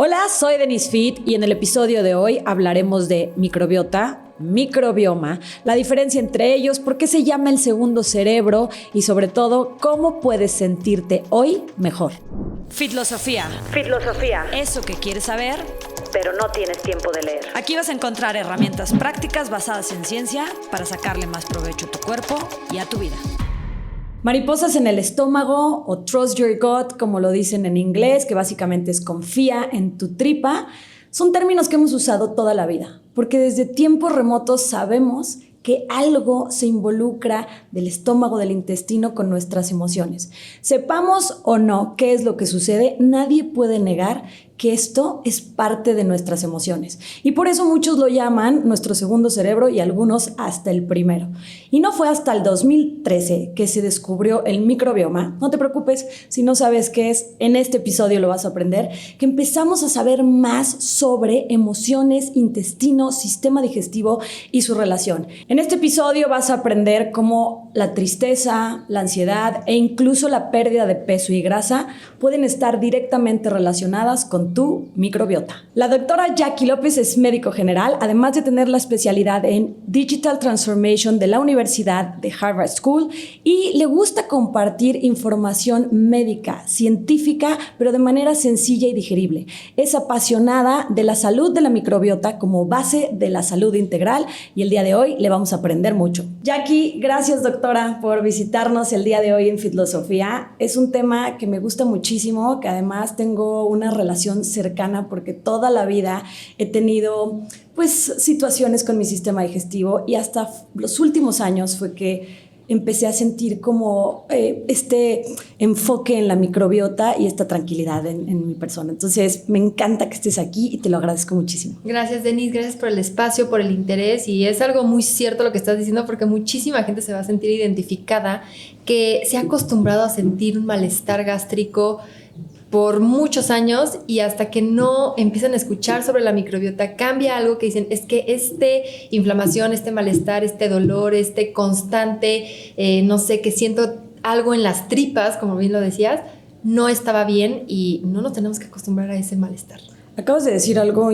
Hola, soy Denise Fit y en el episodio de hoy hablaremos de microbiota, microbioma, la diferencia entre ellos, por qué se llama el segundo cerebro y sobre todo cómo puedes sentirte hoy mejor. Fitlosofía. Eso que quieres saber, pero no tienes tiempo de leer. Aquí vas a encontrar herramientas prácticas basadas en ciencia para sacarle más provecho a tu cuerpo y a tu vida. Mariposas en el estómago o trust your gut, como lo dicen en inglés, que básicamente es confía en tu tripa, son términos que hemos usado toda la vida, porque desde tiempos remotos sabemos que algo se involucra del estómago, del intestino con nuestras emociones. Sepamos o no qué es lo que sucede, nadie puede negar que esto es parte de nuestras emociones. Y por eso muchos lo llaman nuestro segundo cerebro y algunos hasta el primero. Y no fue hasta el 2013 que se descubrió el microbioma. No te preocupes, si no sabes qué es, en este episodio lo vas a aprender, que empezamos a saber más sobre emociones, intestino, sistema digestivo y su relación. En este episodio vas a aprender cómo la tristeza, la ansiedad e incluso la pérdida de peso y grasa pueden estar directamente relacionadas con tu microbiota. La doctora Jackie López es médico general, además de tener la especialidad en Digital Transformation de la Universidad de Harvard School, y le gusta compartir información médica, científica, pero de manera sencilla y digerible. Es apasionada de la salud de la microbiota como base de la salud integral y el día de hoy le vamos a aprender mucho. Jackie, gracias doctora por visitarnos el día de hoy en Fitlosofía. Es un tema que me gusta muchísimo, que además tengo una relación cercana porque toda la vida he tenido situaciones con mi sistema digestivo y hasta los últimos años fue que empecé a sentir como este enfoque en la microbiota y esta tranquilidad en mi persona. Entonces me encanta que estés aquí y te lo agradezco muchísimo. Gracias Denise, gracias por el espacio, por el interés, y es algo muy cierto lo que estás diciendo porque muchísima gente se va a sentir identificada, que se ha acostumbrado a sentir un malestar gástrico por muchos años, y hasta que no empiezan a escuchar sobre la microbiota cambia algo, que dicen es que inflamación, malestar, dolor, constante, no sé, que siento algo en las tripas, como bien lo decías, no estaba bien, y no nos tenemos que acostumbrar a ese malestar. Acabas de decir algo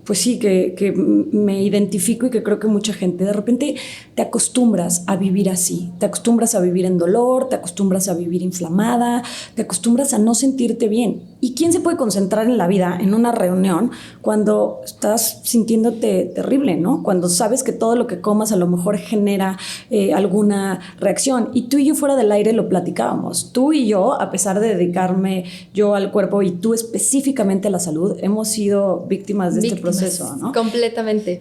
que me identifico y que creo que mucha gente, de repente te acostumbras a vivir así, te acostumbras a vivir en dolor, te acostumbras a vivir inflamada, te acostumbras a no sentirte bien. ¿Y quién se puede concentrar en la vida, en una reunión, cuando estás sintiéndote terrible, ¿no? Cuando sabes que todo lo que comas a lo mejor genera alguna reacción. Y tú y yo fuera del aire lo platicábamos. Tú y yo, a pesar de dedicarme yo al cuerpo y tú específicamente a la salud, hemos sido víctimas de este proceso, ¿no? Completamente.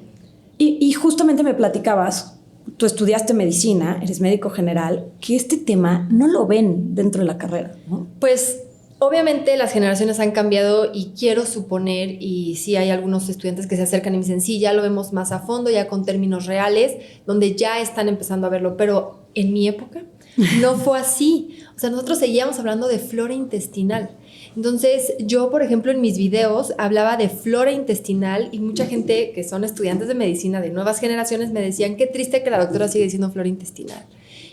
Y justamente me platicabas, tú estudiaste medicina, eres médico general, que este tema no lo ven dentro de la carrera, ¿no? Pues obviamente las generaciones han cambiado, y quiero suponer, y sí hay algunos estudiantes que se acercan y me dicen, sí, ya lo vemos más a fondo, ya con términos reales, donde ya están empezando a verlo, pero en mi época no fue así. O sea, nosotros seguíamos hablando de flora intestinal. Entonces, yo, por ejemplo, en mis videos hablaba de flora intestinal, y mucha gente que son estudiantes de medicina de nuevas generaciones me decían, qué triste que la doctora sigue diciendo flora intestinal.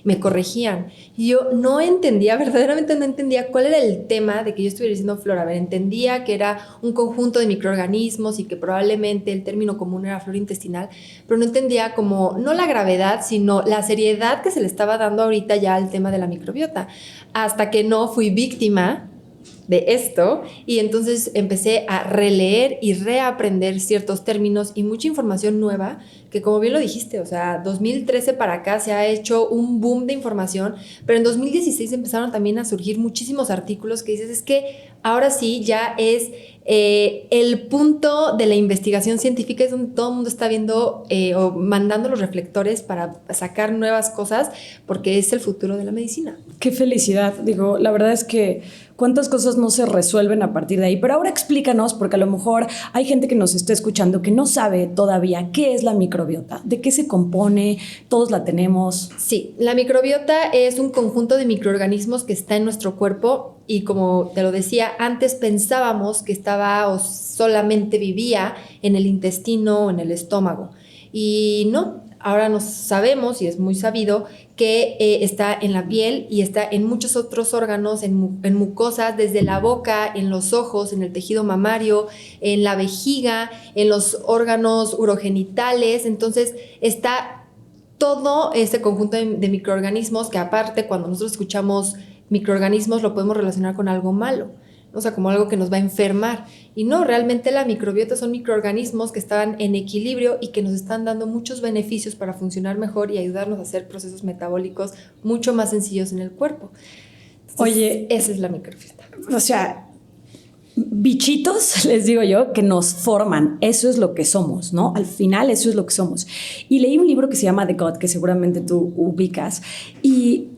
Me corregían. Y yo no entendía, verdaderamente no entendía cuál era el tema de que yo estuviera diciendo flora. A ver, entendía que era un conjunto de microorganismos y que probablemente el término común era flora intestinal, pero no entendía como, no la gravedad, sino la seriedad que se le estaba dando ahorita ya al tema de la microbiota. Hasta que no fui víctima de esto, y entonces empecé a releer y reaprender ciertos términos y mucha información nueva, que como bien lo dijiste, o sea, 2013 para acá se ha hecho un boom de información, pero en 2016 empezaron también a surgir muchísimos artículos que dices, es que ahora sí ya es el punto de la investigación científica, es donde todo el mundo está viendo o mandando los reflectores para sacar nuevas cosas, porque es el futuro de la medicina. Qué felicidad, digo, la verdad es que cuántas cosas no se resuelven a partir de ahí, pero ahora explícanos, porque a lo mejor hay gente que nos está escuchando que no sabe todavía qué es la microbiota, de qué se compone, todos la tenemos. Sí, la microbiota es un conjunto de microorganismos que está en nuestro cuerpo, y como te lo decía, antes pensábamos que estaba o solamente vivía en el intestino o en el estómago, y no. ahora nos sabemos, y es muy sabido, que está en la piel y está en muchos otros órganos, en mucosas, desde la boca, en los ojos, en el tejido mamario, en la vejiga, en los órganos urogenitales. Entonces está todo ese conjunto de microorganismos que, aparte, cuando nosotros escuchamos microorganismos, lo podemos relacionar con algo malo, o sea, como algo que nos va a enfermar. Y no, realmente la microbiota son microorganismos que están en equilibrio y que nos están dando muchos beneficios para funcionar mejor y ayudarnos a hacer procesos metabólicos mucho más sencillos en el cuerpo. Entonces, oye, esa es la microbiota. O sea, bichitos, les digo yo, que nos forman. Eso es lo que somos, ¿no? Al final, eso es lo que somos. Y leí un libro que se llama The God, que seguramente tú ubicas, y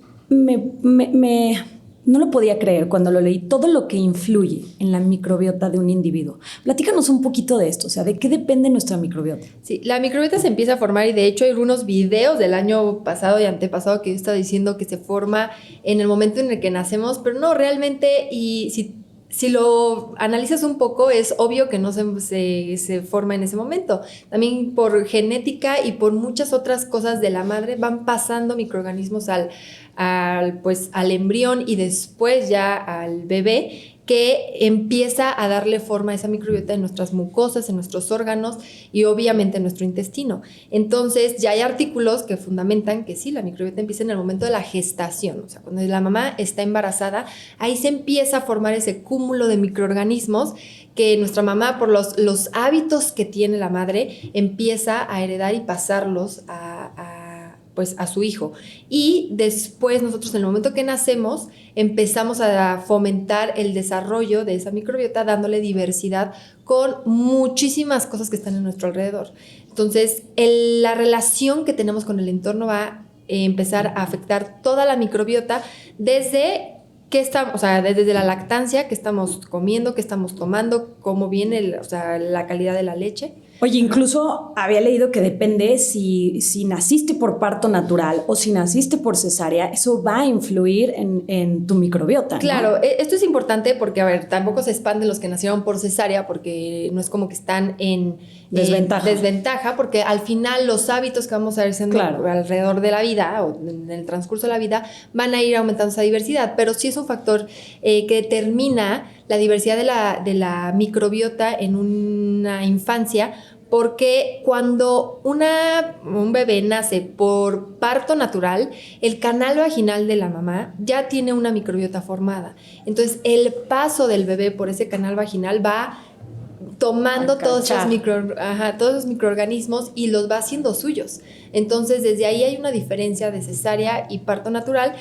no lo podía creer cuando lo leí, todo lo que influye en la microbiota de un individuo. Platícanos un poquito de esto, o sea, ¿de qué depende nuestra microbiota? Sí, la microbiota se empieza a formar, y de hecho hay algunos videos del año pasado y antepasado que yo estaba diciendo que se forma en el momento en el que nacemos, pero no, realmente, y si lo analizas un poco, es obvio que no se forma en ese momento. También por genética y por muchas otras cosas de la madre van pasando microorganismos al embrión y después ya al bebé, que empieza a darle forma a esa microbiota en nuestras mucosas, en nuestros órganos y obviamente en nuestro intestino. Entonces ya hay artículos que fundamentan que sí, la microbiota empieza en el momento de la gestación, o sea, cuando la mamá está embarazada, ahí se empieza a formar ese cúmulo de microorganismos que nuestra mamá, por los hábitos que tiene la madre, empieza a heredar y pasarlos a su hijo. Y después nosotros, en el momento que nacemos, empezamos a fomentar el desarrollo de esa microbiota, dándole diversidad con muchísimas cosas que están en nuestro alrededor. Entonces, la relación que tenemos con el entorno va a empezar a afectar toda la microbiota desde desde la lactancia, qué estamos comiendo, qué estamos tomando, cómo viene la calidad de la leche. Oye, incluso había leído que depende si naciste por parto natural o si naciste por cesárea, eso va a influir en tu microbiota, ¿no? Claro, esto es importante porque, a ver, tampoco se expanden los que nacieron por cesárea, porque no es como que están en desventaja, porque al final los hábitos que vamos a ir haciendo alrededor de la vida o en el transcurso de la vida van a ir aumentando esa diversidad, pero sí es un factor que determina la diversidad de la microbiota en una infancia, porque cuando un bebé nace por parto natural, el canal vaginal de la mamá ya tiene una microbiota formada. Entonces, el paso del bebé por ese canal vaginal va tomando todos esos microorganismos y los va haciendo suyos. Entonces, desde ahí hay una diferencia de cesárea y parto natural,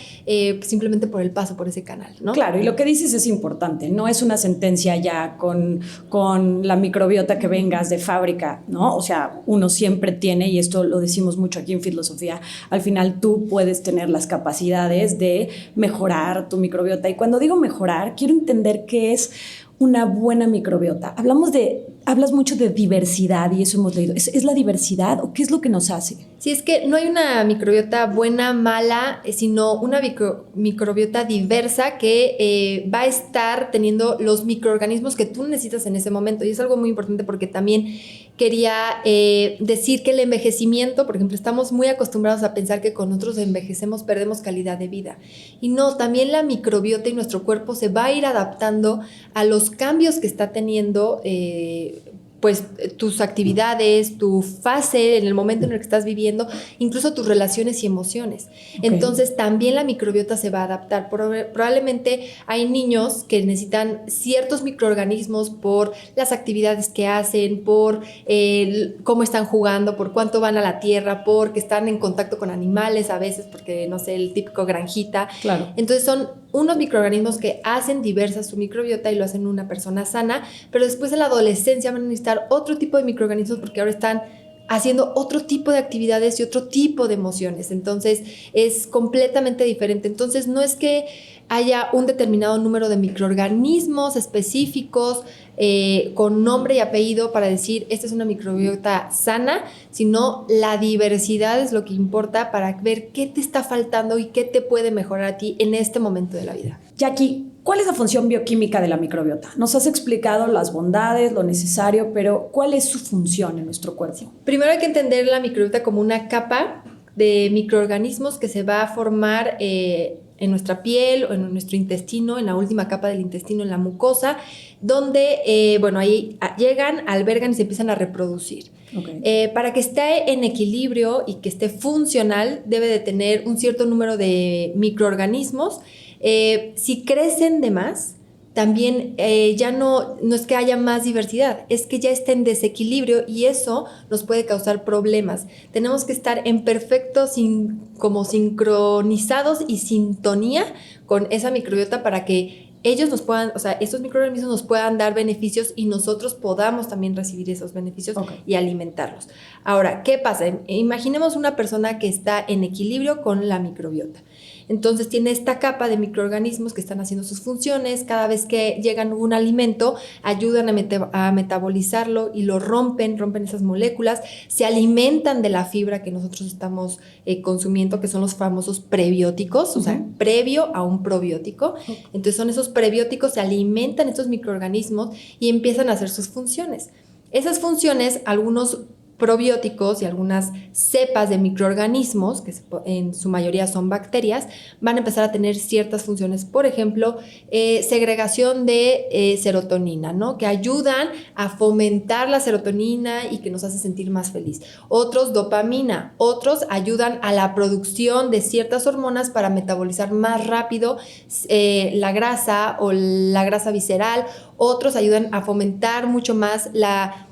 simplemente por el paso por ese canal, ¿no? Claro, y lo que dices es importante, no es una sentencia ya con la microbiota que vengas de fábrica, ¿no? O sea, uno siempre tiene, y esto lo decimos mucho aquí en Filosofía, al final tú puedes tener las capacidades de mejorar tu microbiota. Y cuando digo mejorar, quiero entender qué es una buena microbiota. Hablas mucho de diversidad y eso hemos leído. ¿Es la diversidad o qué es lo que nos hace? Sí, es que no hay una microbiota buena, mala, sino una microbiota diversa que va a estar teniendo los microorganismos que tú necesitas en ese momento. Y es algo muy importante porque también quería decir que el envejecimiento, por ejemplo, estamos muy acostumbrados a pensar que con nosotros envejecemos, perdemos calidad de vida. Y no, también la microbiota y nuestro cuerpo se va a ir adaptando a los cambios que está teniendo tus actividades, tu fase en el momento en el que estás viviendo, incluso tus relaciones y emociones. Okay. Entonces también la microbiota se va a adaptar. Probablemente hay niños que necesitan ciertos microorganismos por las actividades que hacen, por cómo están jugando, por cuánto van a la tierra, porque están en contacto con animales a veces, porque no sé, el típico granjita. Claro. Entonces son unos microorganismos que hacen diversa su microbiota y lo hacen una persona sana, pero después en la adolescencia van a necesitar otro tipo de microorganismos porque ahora están haciendo otro tipo de actividades y otro tipo de emociones. Entonces es completamente diferente. Entonces no es que haya un determinado número de microorganismos específicos con nombre y apellido para decir esta es una microbiota sana, sino la diversidad es lo que importa para ver qué te está faltando y qué te puede mejorar a ti en este momento de la vida. Jackie, ¿cuál es la función bioquímica de la microbiota? Nos has explicado las bondades, lo necesario, pero ¿cuál es su función en nuestro cuerpo? Primero hay que entender la microbiota como una capa de microorganismos que se va a formar en nuestra piel o en nuestro intestino, en la última capa del intestino, en la mucosa, donde, ahí llegan, albergan y se empiezan a reproducir. Okay. Para que esté en equilibrio y que esté funcional, debe de tener un cierto número de microorganismos. Si crecen de más, también ya no es que haya más diversidad, es que ya está en desequilibrio y eso nos puede causar problemas. Tenemos que estar en perfecto como sincronizados y sintonía con esa microbiota para que ellos nos puedan, o sea, estos microorganismos nos puedan dar beneficios y nosotros podamos también recibir esos beneficios y alimentarlos. Ahora, ¿qué pasa? Imaginemos una persona que está en equilibrio con la microbiota. Entonces tiene esta capa de microorganismos que están haciendo sus funciones. Cada vez que llegan un alimento, ayudan a metabolizarlo y lo rompen esas moléculas, se alimentan de la fibra que nosotros estamos consumiendo, que son los famosos prebióticos, o sea, previo a un probiótico. Entonces son esos prebióticos, se alimentan estos microorganismos y empiezan a hacer sus funciones. Esas funciones, algunos probióticos y algunas cepas de microorganismos, que en su mayoría son bacterias, van a empezar a tener ciertas funciones. Por ejemplo, segregación de serotonina, ¿no? Que ayudan a fomentar la serotonina y que nos hace sentir más feliz. Otros, dopamina. Otros ayudan a la producción de ciertas hormonas para metabolizar más rápido la grasa o la grasa visceral. Otros ayudan a fomentar mucho más la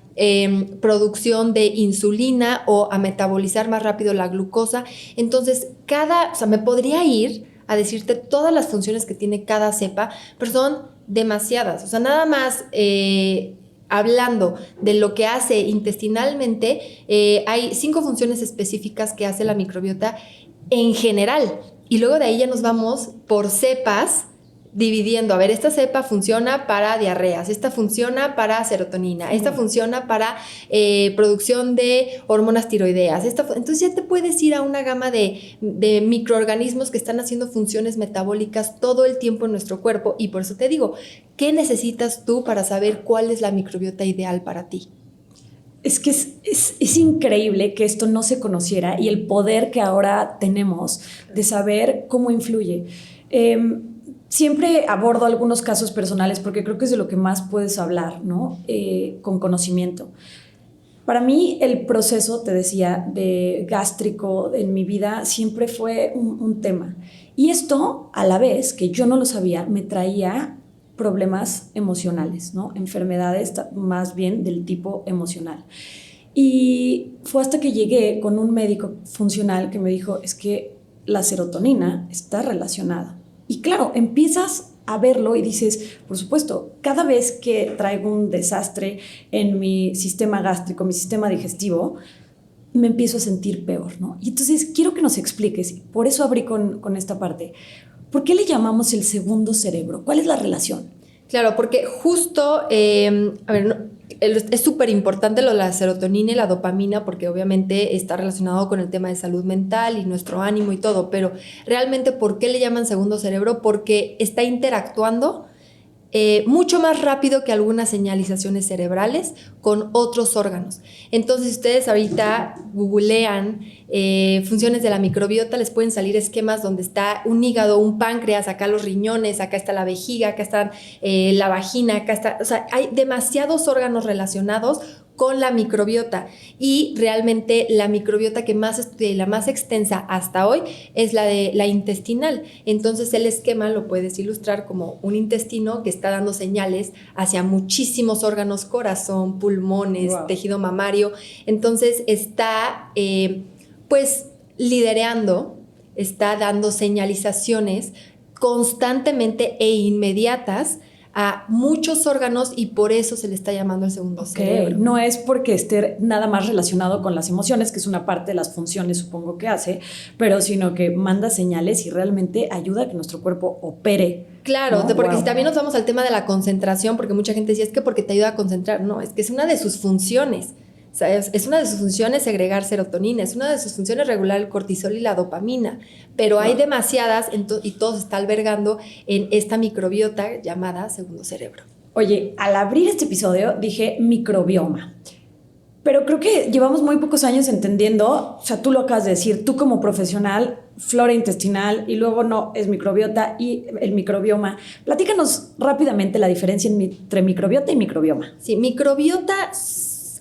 producción de insulina o a metabolizar más rápido la glucosa. Entonces, me podría ir a decirte todas las funciones que tiene cada cepa, pero son demasiadas. O sea, nada más hablando de lo que hace intestinalmente, hay 5 funciones específicas que hace la microbiota en general. Y luego de ahí ya nos vamos por cepas, dividiendo, a ver, esta cepa funciona para diarreas, esta funciona para serotonina, esta funciona para producción de hormonas tiroideas, entonces ya te puedes ir a una gama de microorganismos que están haciendo funciones metabólicas todo el tiempo en nuestro cuerpo y por eso te digo, ¿qué necesitas tú para saber cuál es la microbiota ideal para ti? Es que es increíble que esto no se conociera y el poder que ahora tenemos de saber cómo influye. Siempre abordo algunos casos personales porque creo que es de lo que más puedes hablar, ¿no? Con conocimiento. Para mí el proceso, te decía, de gástrico en mi vida siempre fue un tema. Y esto, a la vez, que yo no lo sabía, me traía problemas emocionales, ¿no? Enfermedades más bien del tipo emocional. Y fue hasta que llegué con un médico funcional que me dijo, es que la serotonina está relacionada. Y claro, empiezas a verlo y dices, por supuesto, cada vez que traigo un desastre en mi sistema gástrico, mi sistema digestivo, me empiezo a sentir peor, ¿no? Y entonces quiero que nos expliques, por eso abrí con esta parte, ¿por qué le llamamos el segundo cerebro? ¿Cuál es la relación? Claro, porque justo, es súper importante lo de la serotonina y la dopamina porque obviamente está relacionado con el tema de salud mental y nuestro ánimo y todo, pero realmente ¿por qué le llaman segundo cerebro? Porque está interactuando mucho más rápido que algunas señalizaciones cerebrales con otros órganos. Entonces, si ustedes ahorita googlean funciones de la microbiota, les pueden salir esquemas donde está un hígado, un páncreas, acá los riñones, acá está la vejiga, acá está la vagina, acá está, o sea, hay demasiados órganos relacionados con la microbiota y realmente la microbiota que más estudia y la más extensa hasta hoy es la de la intestinal. Entonces el esquema lo puedes ilustrar como un intestino que está dando señales hacia muchísimos órganos, corazón, pulmones, tejido mamario. Entonces está liderando, está dando señalizaciones constantemente e inmediatas a muchos órganos y por eso se le está llamando el segundo cerebro. No es porque esté nada más relacionado con las emociones, que es una parte de las funciones, supongo que hace, pero sino que manda señales y realmente ayuda a que nuestro cuerpo opere. Claro, ¿no? Porque si también nos vamos al tema de la concentración, porque mucha gente decía, es que porque te ayuda a concentrar. No, es que es una de sus funciones. ¿Sabes? Es una de sus funciones segregar serotonina, es una de sus funciones regular el cortisol y la dopamina, pero hay demasiadas y todo se está albergando en esta microbiota llamada segundo cerebro. Oye, al abrir este episodio dije microbioma, pero creo que llevamos muy pocos años entendiendo, o sea, tú lo acabas de decir, tú como profesional, flora intestinal y luego no, es microbiota y el microbioma. Platícanos rápidamente la diferencia entre microbiota y microbioma. Sí, microbiota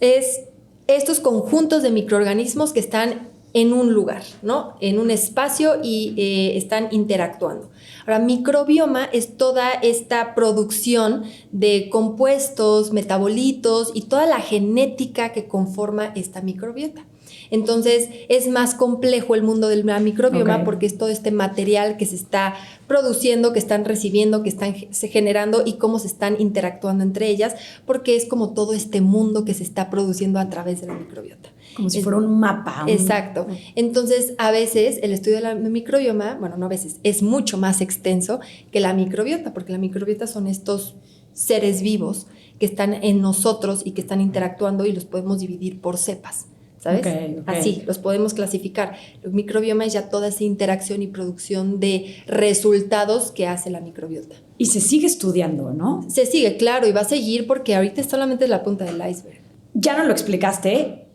es estos conjuntos de microorganismos que están en un lugar, ¿no? En un espacio y están interactuando. Ahora, microbioma es toda esta producción de compuestos, metabolitos y toda la genética que conforma esta microbiota. Entonces, es más complejo el mundo del microbioma porque es todo este material que se está produciendo, que están recibiendo, que están generando y cómo se están interactuando entre ellas, porque es como todo este mundo que se está produciendo a través de la microbiota. Como si fuera un mapa. Exacto. Entonces, a veces el estudio del microbioma, bueno, no a veces, es mucho más extenso que la microbiota, porque la microbiota son estos seres vivos que están en nosotros y que están interactuando y los podemos dividir por cepas. ¿Sabes? Okay. Así, los podemos clasificar. El microbioma es ya toda esa interacción y producción de resultados que hace la microbiota. Y se sigue estudiando, ¿no? Se sigue, claro, y va a seguir porque ahorita solamente es la punta del iceberg. Ya nos lo explicaste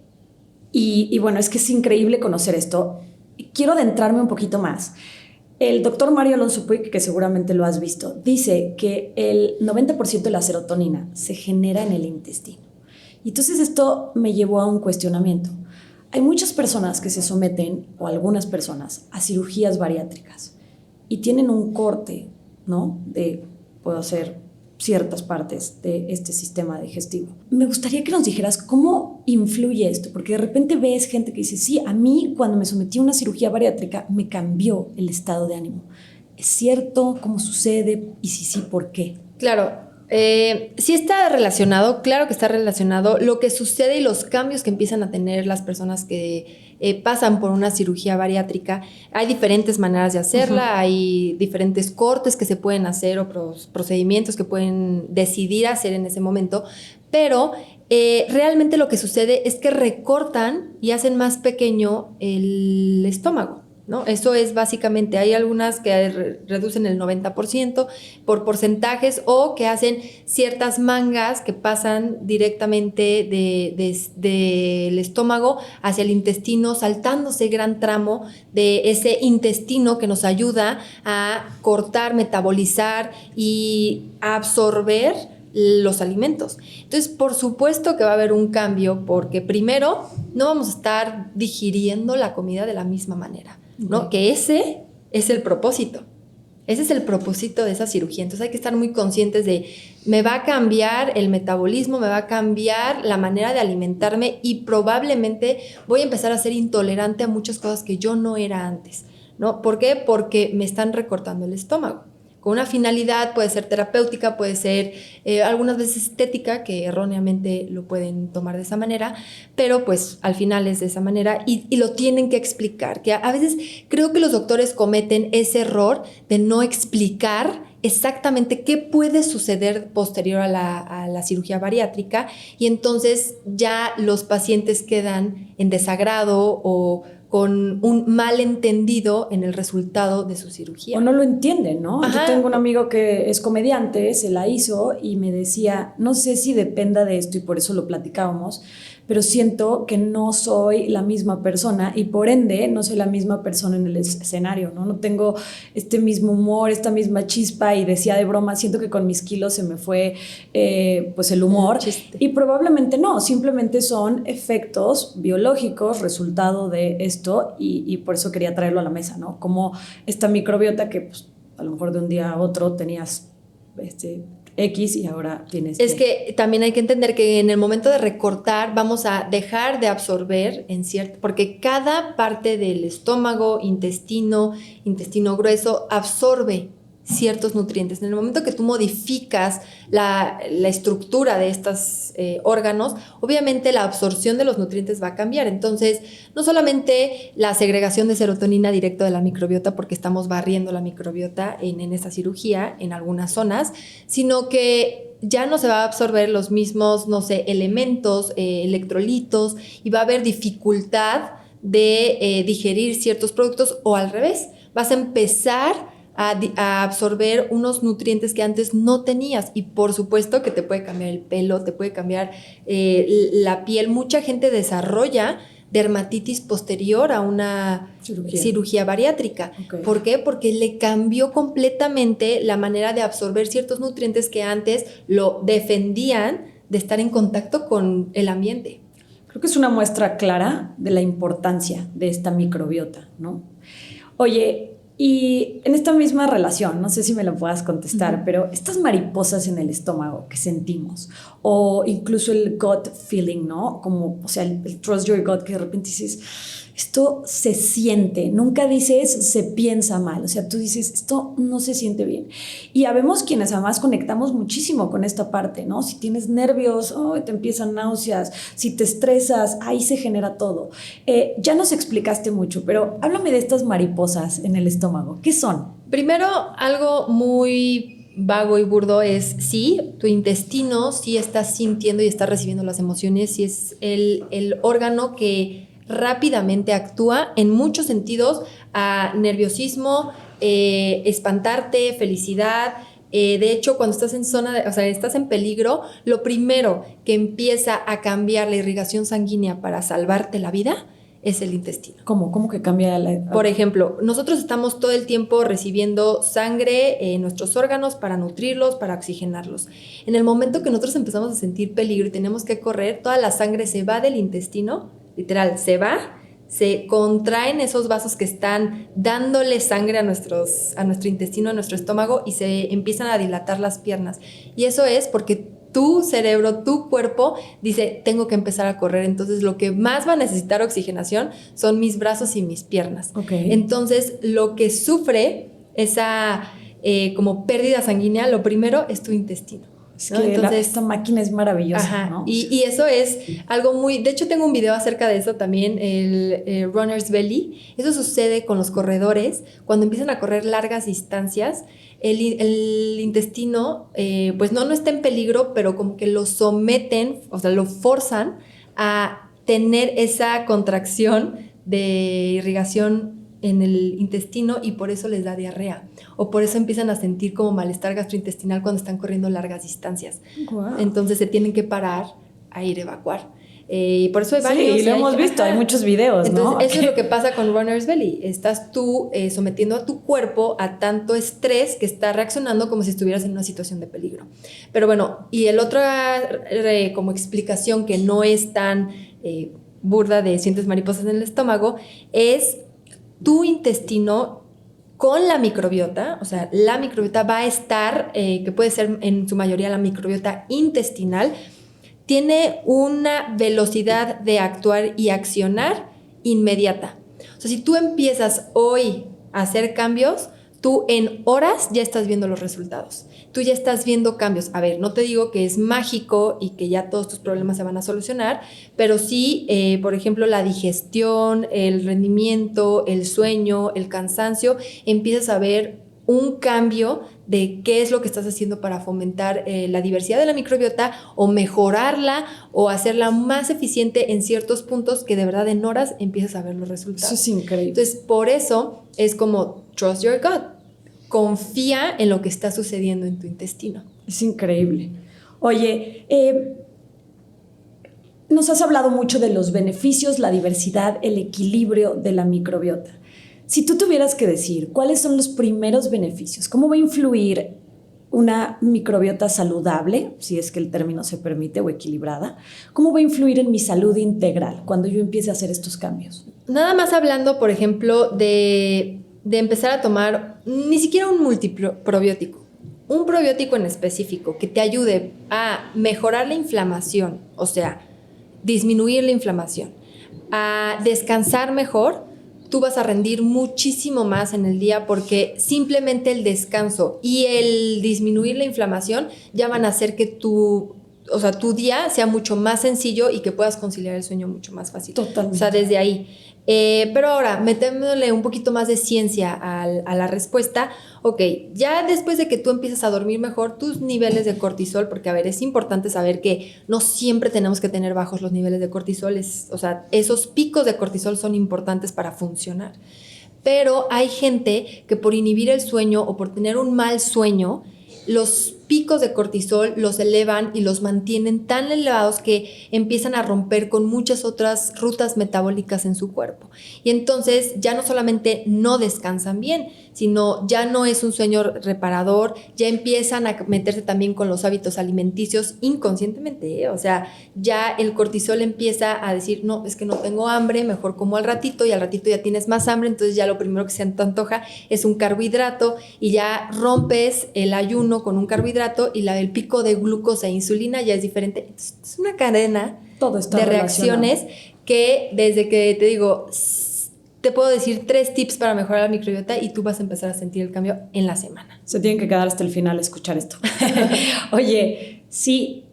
y bueno, es que es increíble conocer esto. Quiero adentrarme un poquito más. El doctor Mario Alonso Puig, que seguramente lo has visto, dice que el 90% de la serotonina se genera en el intestino. Y entonces esto me llevó a un cuestionamiento. Hay muchas personas que se someten, o algunas personas, a cirugías bariátricas y tienen un corte, ¿no? Puedo hacer ciertas partes de este sistema digestivo. Me gustaría que nos dijeras cómo influye esto, porque de repente ves gente que dice, sí, a mí cuando me sometí a una cirugía bariátrica me cambió el estado de ánimo. ¿Es cierto? ¿Cómo sucede? Y si sí, ¿por qué? Claro. Sí está relacionado, claro que está relacionado. Lo que sucede y los cambios que empiezan a tener las personas que pasan por una cirugía bariátrica, hay diferentes maneras de hacerla, hay diferentes cortes que se pueden hacer o procedimientos que pueden decidir hacer en ese momento, pero realmente lo que sucede es que recortan y hacen más pequeño el estómago, ¿no? Eso es básicamente, hay algunas que reducen el 90% por porcentajes o que hacen ciertas mangas que pasan directamente del estómago hacia el intestino, saltándose gran tramo de ese intestino que nos ayuda a cortar, metabolizar y a absorber los alimentos. Entonces, por supuesto que va a haber un cambio porque primero no vamos a estar digiriendo la comida de la misma manera, ¿no? Que ese es el propósito. Ese es el propósito de esa cirugía. Entonces hay que estar muy conscientes de, me va a cambiar el metabolismo, me va a cambiar la manera de alimentarme y probablemente voy a empezar a ser intolerante a muchas cosas que yo no era antes, ¿no? ¿Por qué? Porque me están recortando el estómago. Con una finalidad, puede ser terapéutica, puede ser algunas veces estética, que erróneamente lo pueden tomar de esa manera, pero pues al final es de esa manera y lo tienen que explicar, que a veces creo que los doctores cometen ese error de no explicar exactamente qué puede suceder posterior a la cirugía bariátrica y entonces ya los pacientes quedan en desagrado o con un malentendido en el resultado de su cirugía. O no lo entienden, ¿no? Ajá. Yo tengo un amigo que es comediante, se la hizo y me decía, no sé si dependa de esto y por eso lo platicábamos, pero siento que no soy la misma persona y por ende no soy la misma persona en el escenario, ¿no? No tengo este mismo humor, esta misma chispa y decía de broma, siento que con mis kilos se me fue pues el humor y probablemente no, simplemente son efectos biológicos, resultado de esto y por eso quería traerlo a la mesa, ¿no? Como esta microbiota que pues, a lo mejor de un día a otro tenías X y ahora tienes... Es que también hay que entender que en el momento de recortar vamos a dejar de absorber porque cada parte del estómago, intestino grueso absorbe ciertos nutrientes. En el momento que tú modificas la estructura de estos órganos, obviamente la absorción de los nutrientes va a cambiar. Entonces, no solamente la segregación de serotonina directa de la microbiota, porque estamos barriendo la microbiota en esta cirugía, en algunas zonas, sino que ya no se va a absorber los mismos, no sé, elementos, electrolitos, y va a haber dificultad de digerir ciertos productos, o al revés, vas a empezar a absorber unos nutrientes que antes no tenías, y por supuesto que te puede cambiar el pelo, te puede cambiar la piel. Mucha gente desarrolla dermatitis posterior a una cirugía bariátrica. Okay. ¿Por qué? Porque le cambió completamente la manera de absorber ciertos nutrientes que antes lo defendían de estar en contacto con el ambiente. Creo que es una muestra clara de la importancia de esta microbiota, ¿no? Oye, y en esta misma relación, no sé si me lo puedas contestar, pero estas mariposas en el estómago que sentimos, o incluso el gut feeling, ¿no? Como, o sea, el trust your gut, que de repente dices, esto se siente, nunca dices se piensa mal, o sea, tú dices, esto no se siente bien. Y habemos quienes además conectamos muchísimo con esta parte, ¿no? Si tienes nervios, te empiezan náuseas, si te estresas, ahí se genera todo. Ya nos explicaste mucho, pero háblame de estas mariposas en el estómago, ¿qué son? Primero, algo muy vago y burdo es, sí, tu intestino sí está sintiendo y está recibiendo las emociones, sí es el órgano que rápidamente actúa en muchos sentidos a nerviosismo, espantarte, felicidad. De hecho, cuando estás en estás en peligro, lo primero que empieza a cambiar la irrigación sanguínea para salvarte la vida es el intestino. ¿Cómo que cambia Por ejemplo, nosotros estamos todo el tiempo recibiendo sangre en nuestros órganos para nutrirlos, para oxigenarlos. En el momento que nosotros empezamos a sentir peligro y tenemos que correr, toda la sangre se va del intestino, literal, se va, se contraen esos vasos que están dándole sangre a nuestro intestino, a nuestro estómago, y se empiezan a dilatar las piernas. Y eso es porque tu cerebro, tu cuerpo dice, tengo que empezar a correr. Entonces, lo que más va a necesitar oxigenación son mis brazos y mis piernas. Okay. Entonces, lo que sufre esa como pérdida sanguínea, lo primero es tu intestino. Es ¿no? que Entonces, esta máquina es maravillosa, ajá, ¿no? Y eso es algo muy... De hecho, tengo un video acerca de eso también, el runner's belly. Eso sucede con los corredores. Cuando empiezan a correr largas distancias, el intestino, pues no está en peligro, pero como que lo someten, o sea, lo forzan a tener esa contracción de irrigación en el intestino, y por eso les da diarrea, o por eso empiezan a sentir como malestar gastrointestinal cuando están corriendo largas distancias. Wow. Entonces se tienen que parar a ir a evacuar. Y por eso hay varios. Sí, lo hemos visto, hay muchos videos, entonces, ¿no? eso es lo que pasa con runner's belly. Estás tú sometiendo a tu cuerpo a tanto estrés que está reaccionando como si estuvieras en una situación de peligro. Pero bueno, y el otro como explicación que no es tan burda de sientes mariposas en el estómago es tu intestino con la microbiota. O sea, la microbiota va a estar, que puede ser en su mayoría la microbiota intestinal, tiene una velocidad de actuar y accionar inmediata. O sea, si tú empiezas hoy a hacer cambios, tú en horas ya estás viendo los resultados. Tú ya estás viendo cambios. A ver, no te digo que es mágico y que ya todos tus problemas se van a solucionar, pero sí, por ejemplo, la digestión, el rendimiento, el sueño, el cansancio, empiezas a ver un cambio de qué es lo que estás haciendo para fomentar la diversidad de la microbiota, o mejorarla, o hacerla más eficiente en ciertos puntos que de verdad en horas empiezas a ver los resultados. Eso es increíble. Entonces, por eso es como trust your gut. Confía en lo que está sucediendo en tu intestino. Es increíble. Oye, nos has hablado mucho de los beneficios, la diversidad, el equilibrio de la microbiota. Si tú tuvieras que decir cuáles son los primeros beneficios, ¿cómo va a influir una microbiota saludable, si es que el término se permite, o equilibrada? ¿Cómo va a influir en mi salud integral cuando yo empiece a hacer estos cambios? Nada más hablando, por ejemplo, de empezar a tomar ni siquiera un multiprobiótico, un probiótico en específico que te ayude a mejorar la inflamación, o sea, disminuir la inflamación, a descansar mejor. tú vas a rendir muchísimo más en el día porque simplemente el descanso y el disminuir la inflamación ya van a hacer que tu día sea mucho más sencillo y que puedas conciliar el sueño mucho más fácil. Totalmente. O sea, desde ahí. Pero ahora, metémosle un poquito más de ciencia a la respuesta. Ok, ya después de que tú empiezas a dormir mejor, tus niveles de cortisol, porque a ver, es importante saber que no siempre tenemos que tener bajos los niveles de cortisol, esos picos de cortisol son importantes para funcionar. Pero hay gente que por inhibir el sueño o por tener un mal sueño, los picos de cortisol los elevan y los mantienen tan elevados que empiezan a romper con muchas otras rutas metabólicas en su cuerpo. Y entonces ya no solamente no descansan bien, sino ya no es un sueño reparador, ya empiezan a meterse también con los hábitos alimenticios inconscientemente, ¿eh? O sea, ya el cortisol empieza a decir, no, es que no tengo hambre, mejor como al ratito, y al ratito ya tienes más hambre, entonces ya lo primero que se te antoja es un carbohidrato y ya rompes el ayuno con un carbohidrato y el pico de glucosa e insulina ya es diferente. Entonces, es una cadena de reacciones que desde que te digo, te puedo decir 3 tips para mejorar la microbiota y tú vas a empezar a sentir el cambio en la semana. Se tienen que quedar hasta el final a escuchar esto. Oye, sí,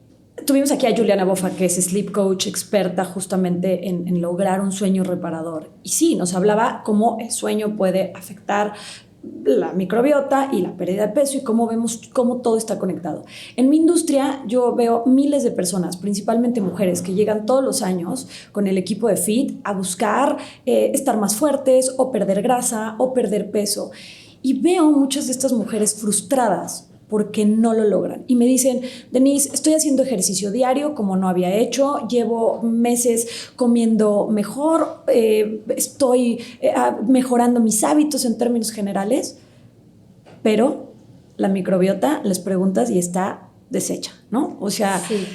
tuvimos aquí a Juliana Boffa, que es sleep coach experta justamente en lograr un sueño reparador. Y sí, nos hablaba cómo el sueño puede afectar la microbiota y la pérdida de peso y cómo vemos cómo todo está conectado. En mi industria yo veo miles de personas, principalmente mujeres, que llegan todos los años con el equipo de FIT a buscar estar más fuertes o perder grasa o perder peso. Y veo muchas de estas mujeres frustradas porque no lo logran. Y me dicen, Denise, estoy haciendo ejercicio diario como no había hecho, llevo meses comiendo mejor, estoy mejorando mis hábitos en términos generales, pero la microbiota, les preguntas y está deshecha, ¿no? O sea, sí.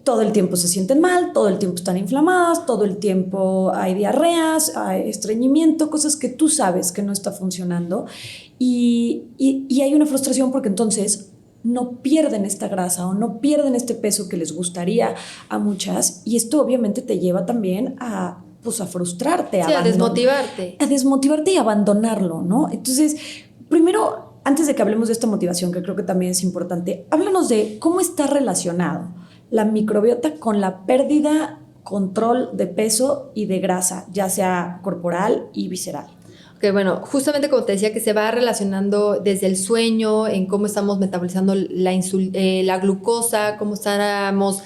Todo el tiempo se sienten mal, todo el tiempo están inflamadas, todo el tiempo hay diarreas, hay estreñimiento, cosas que tú sabes que no está funcionando y hay una frustración porque entonces no pierden esta grasa o no pierden este peso que les gustaría a muchas y esto obviamente te lleva también a frustrarte, sí, a desmotivarte. A desmotivarte y abandonarlo, ¿no? Entonces, primero, antes de que hablemos de esta motivación, que creo que también es importante, háblanos de cómo está relacionado la microbiota con la pérdida, control de peso y de grasa, ya sea corporal y visceral. Ok, bueno, justamente como te decía, que se va relacionando desde el sueño, en cómo estamos metabolizando la glucosa, cómo estamos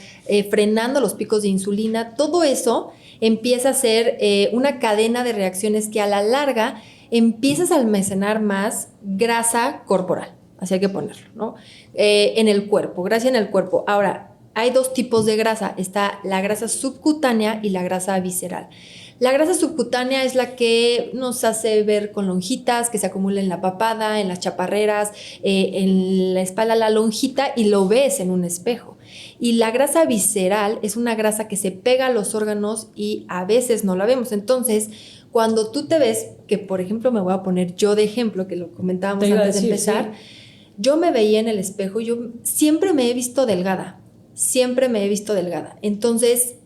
frenando los picos de insulina, todo eso empieza a ser una cadena de reacciones que a la larga empiezas a almacenar más grasa corporal, así hay que ponerlo, ¿no? En el cuerpo, grasa en el cuerpo. Ahora, hay 2 tipos de grasa, está la grasa subcutánea y la grasa visceral. La grasa subcutánea es la que nos hace ver con lonjitas, que se acumula en la papada, en las chaparreras, en la espalda, la lonjita, y lo ves en un espejo. Y la grasa visceral es una grasa que se pega a los órganos y a veces no la vemos. Entonces, cuando tú te ves, que por ejemplo me voy a poner yo de ejemplo, que lo comentábamos antes de empezar, sí. Yo me veía en el espejo, yo siempre me he visto delgada. Entonces,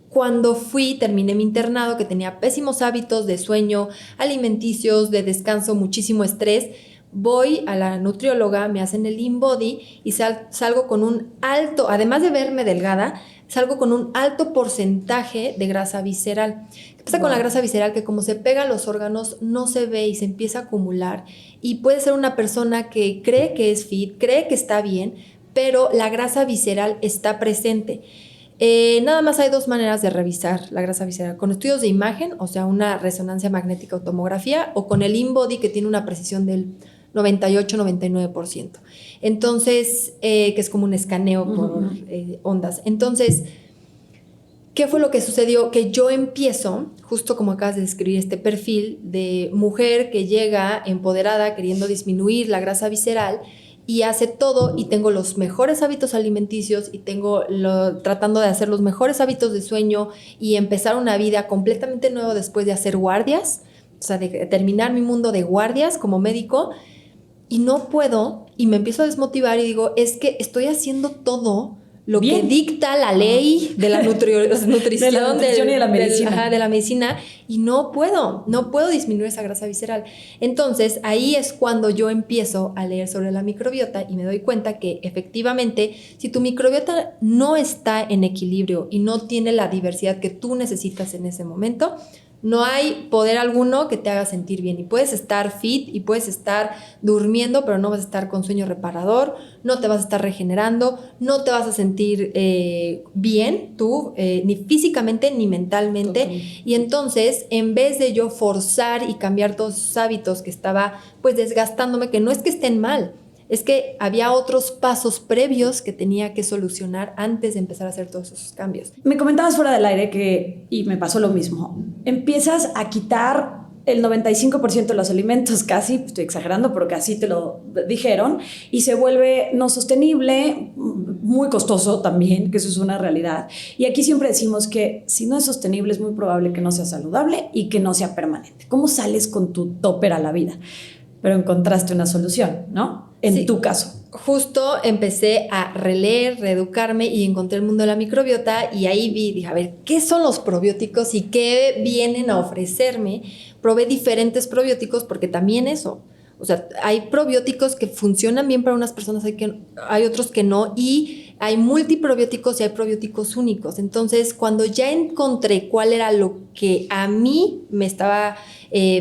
cuando terminé mi internado, que tenía pésimos hábitos de sueño, alimenticios, de descanso, muchísimo estrés, voy a la nutrióloga, me hacen el InBody y salgo con un alto, además de verme delgada, salgo con un alto porcentaje de grasa visceral. ¿Qué pasa con la grasa visceral? Que como se pega a los órganos, no se ve y se empieza a acumular. Y puede ser una persona que cree que es fit, cree que está bien, pero la grasa visceral está presente. Nada más hay 2 maneras de revisar la grasa visceral: con estudios de imagen, o sea, una resonancia magnética o tomografía, o con el InBody, que tiene una precisión del 98-99%. Entonces, que es como un escaneo por ondas. Entonces, ¿qué fue lo que sucedió? Que yo empiezo, justo como acabas de describir, este perfil de mujer que llega empoderada, queriendo disminuir la grasa visceral, y hace todo, y tengo los mejores hábitos alimenticios y tratando de hacer los mejores hábitos de sueño y empezar una vida completamente nueva después de hacer guardias, o sea, de terminar mi mundo de guardias como médico, y no puedo, y me empiezo a desmotivar y digo, es que estoy haciendo todo lo que dicta la ley de la nutrición, de la nutrición y de la medicina. De la medicina, y no puedo disminuir esa grasa visceral. Entonces, ahí es cuando yo empiezo a leer sobre la microbiota y me doy cuenta que efectivamente, si tu microbiota no está en equilibrio y no tiene la diversidad que tú necesitas en ese momento, no hay poder alguno que te haga sentir bien. Y puedes estar fit y puedes estar durmiendo, pero no vas a estar con sueño reparador, no te vas a estar regenerando, no te vas a sentir bien tú, ni físicamente ni mentalmente. Totalmente. Y entonces, en vez de yo forzar y cambiar todos esos hábitos que estaba pues desgastándome, que no es que estén mal, es que había otros pasos previos que tenía que solucionar antes de empezar a hacer todos esos cambios. Me comentabas fuera del aire que, y me pasó lo mismo, empiezas a quitar el 95% de los alimentos, casi, estoy exagerando, pero casi te lo dijeron, y se vuelve no sostenible, muy costoso también, que eso es una realidad. Y aquí siempre decimos que si no es sostenible es muy probable que no sea saludable y que no sea permanente. ¿Cómo sales con tu topper a la vida? Pero encontraste una solución, ¿no? En tu caso. Justo empecé a releer, reeducarme y encontré el mundo de la microbiota y ahí dije, a ver, ¿qué son los probióticos y qué vienen a ofrecerme? Probé diferentes probióticos porque también eso, o sea, hay probióticos que funcionan bien para unas personas, hay otros que no, y hay multiprobióticos y hay probióticos únicos. Entonces, cuando ya encontré cuál era lo que a mí me estaba,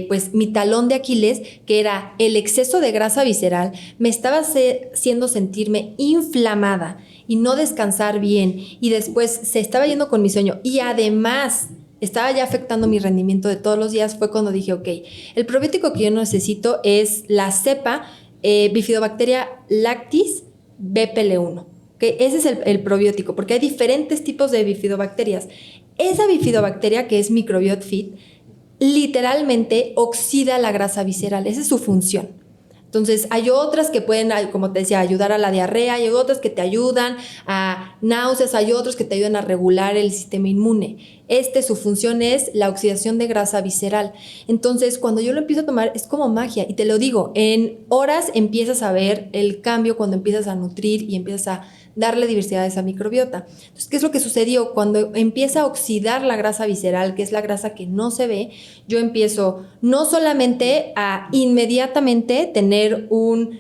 pues mi talón de Aquiles, que era el exceso de grasa visceral, me estaba haciendo sentirme inflamada y no descansar bien, y después se estaba yendo con mi sueño, y además estaba ya afectando mi rendimiento de todos los días, fue cuando dije, ok, el probiótico que yo necesito es la cepa Bifidobacteria lactis BPL1. ¿Okay? Ese es el probiótico, porque hay diferentes tipos de bifidobacterias. Esa bifidobacteria, que es Microbiot Fit, literalmente oxida la grasa visceral. Esa es su función. Entonces, hay otras que pueden, como te decía, ayudar a la diarrea, hay otras que te ayudan a náuseas, hay otros que te ayudan a regular el sistema inmune. Su función es la oxidación de grasa visceral. Entonces, cuando yo lo empiezo a tomar, es como magia. Y te lo digo, en horas empiezas a ver el cambio cuando empiezas a nutrir y empiezas a darle diversidad a esa microbiota. Entonces, ¿qué es lo que sucedió? Cuando empieza a oxidar la grasa visceral, que es la grasa que no se ve, yo empiezo no solamente a inmediatamente tener un